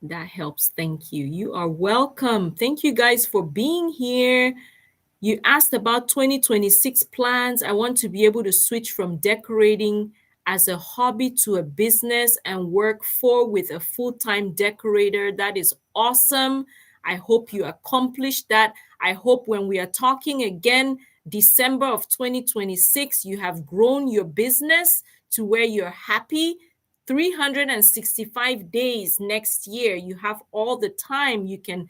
That helps. Thank you. You are welcome. Thank you guys for being here. You asked about 2026 plans. I want to be able to switch from decorating as a hobby to a business and work with a full-time decorator. That is awesome. I hope you accomplish that. I hope when we are talking again, December of 2026, you have grown your business to where you're happy. 365 days next year, you have all the time. You can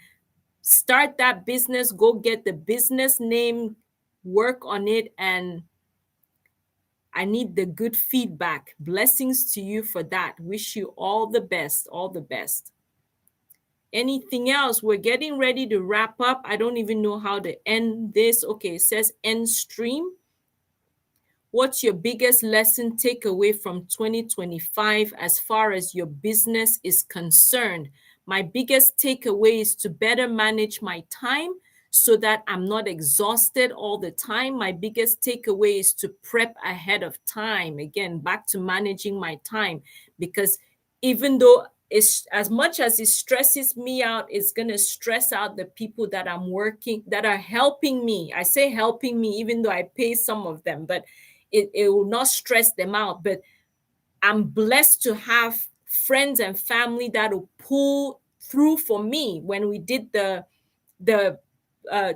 start that business, go get the business name, work on it, and I need the good feedback. Blessings to you for that. Wish you all the best, all the best. Anything else? We're getting ready to wrap up. I don't even know how to end this. Okay, it says end stream. What's your biggest lesson takeaway from 2025 as far as your business is concerned? My biggest takeaway is to better manage my time so that I'm not exhausted all the time. My biggest takeaway is to prep ahead of time. Again, back to managing my time, because even though it's as much as it stresses me out, it's going to stress out the people that I'm working, that are helping me. I say helping me, even though I pay some of them, but it will not stress them out. But I'm blessed to have friends and family that will pull through for me. When we did the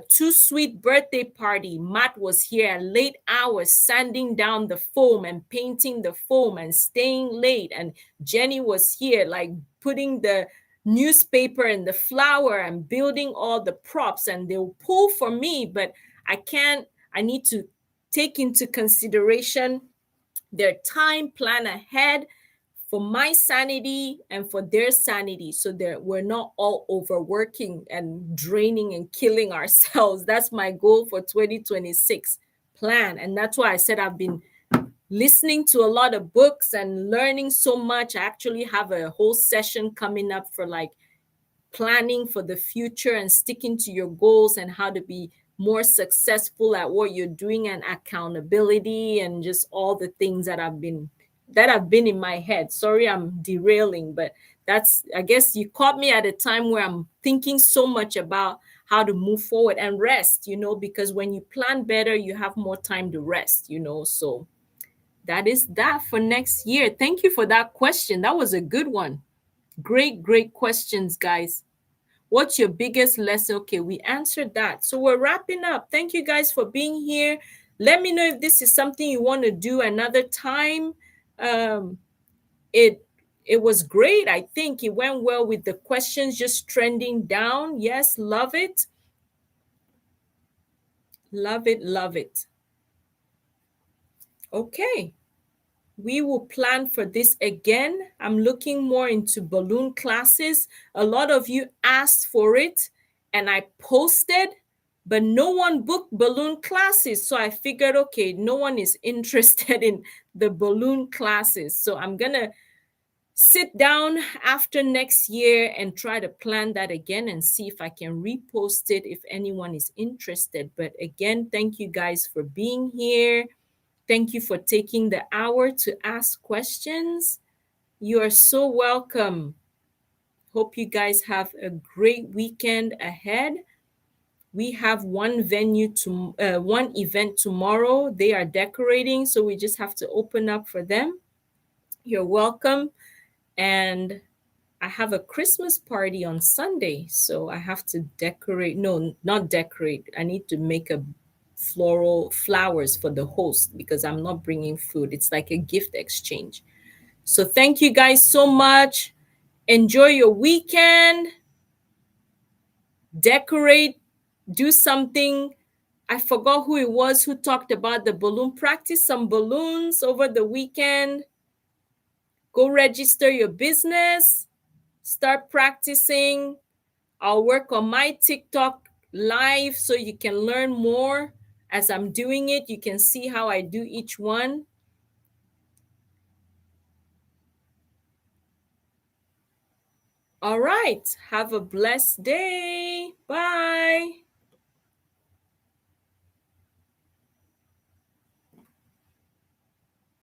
Too Sweet birthday party, Matt was here at late hours sanding down the foam and painting the foam and staying late, and Jenny was here like putting the newspaper and the flower and building all the props, and they'll pull for me, but I need to take into consideration their time, plan ahead for my sanity and for their sanity, so that we're not all overworking and draining and killing ourselves. That's my goal for 2026 plan. And that's why I said I've been listening to a lot of books and learning so much. I actually have a whole session coming up for like planning for the future and sticking to your goals and how to be more successful at what you're doing, and accountability, and just all the things that have been in my head. Sorry, I'm derailing, but that's, I guess you caught me at a time where I'm thinking so much about how to move forward and rest, because when you plan better, you have more time to rest. So that is that for next year. Thank you for that question. That was a good one. Great, great questions, guys. What's your biggest lesson? Okay, we answered that. So we're wrapping up. Thank you guys for being here. Let me know if this is something you want to do another time. Um, it it was great. I think it went well with the questions just trending down. Yes, love it. Love it, love it. Okay. We will plan for this again. I'm looking more into balloon classes. A lot of you asked for it and I posted, but no one booked balloon classes. So I figured, okay, no one is interested in the balloon classes. So I'm going to sit down after next year and try to plan that again and see if I can repost it if anyone is interested. But again, thank you guys for being here. Thank you for taking the hour to ask questions. You are so welcome. Hope you guys have a great weekend ahead. We have one event tomorrow. They are decorating, so we just have to open up for them. You're welcome. And I have a Christmas party on Sunday, so I have to decorate. No, not decorate. I need to make a floral flowers for the host because I'm not bringing food. It's like a gift exchange. So thank you guys so much. Enjoy your weekend. Decorate, do something. I forgot who it was who talked about the balloon. Practice some balloons over the weekend. Go register your business. Start practicing. I'll work on my TikTok live so you can learn more. As I'm doing it, you can see how I do each one. All right. Have a blessed day. Bye.